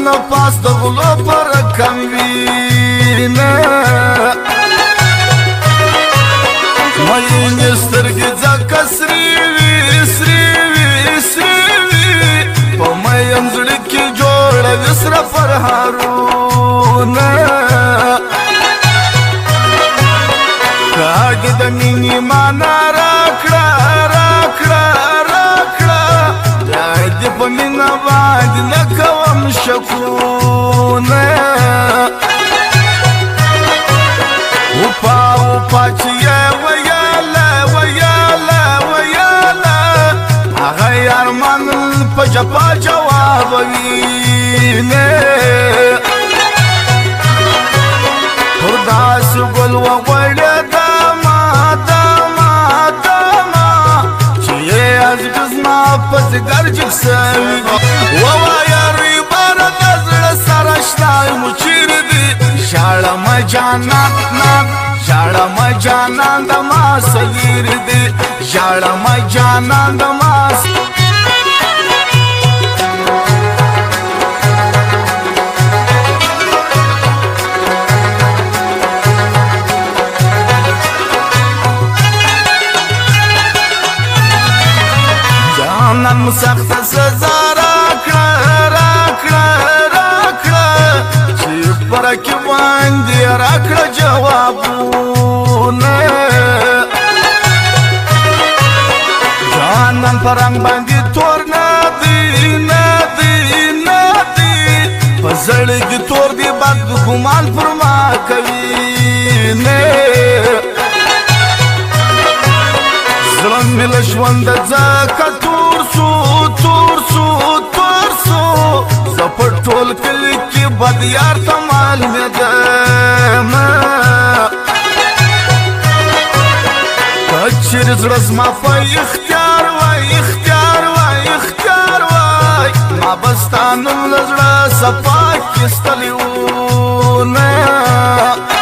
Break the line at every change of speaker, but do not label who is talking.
نه پاس د غلو پر کم وینه مینې سترګې ځکه سرې وي سرې وي سرې وي په مین زړه کې جوړوي سره پرهارونه کاږه د مینې مانا راکړه راکړه راکړه بیا دې په مینه باندې نه کوم شکونه وپا وپا چې یې ویاله ویاله ویاله هغه ارمان په جپا جواب وینه پر داسې ګل وغوړې دما دما دما چې یې عزیز زما په ځګر جګ سوي ووایه ریباره د زړه سره شته مو چیرې دي ژاړمه جانان ژاړمه جانان د ما صغیر دی ژاړمه جانان د ما جانان سخت سزا راکړه راکړه راکړه چې برکې باندې راکړه جوابونه جانان په رنګ باندې تور نه دی نه دی نه دی په زړه کې تور دی بد ګمان پر ما کوي نه زړه مې له ژونده ځکه تور سو تور سو تور سو زه په ټول کلي کې بد یار ته معلومېدمه که چېرې زړه زما په اختیار وای اختیار وای اختیار وای ما به ستا نوم له زړه صفا اخیستلی و نه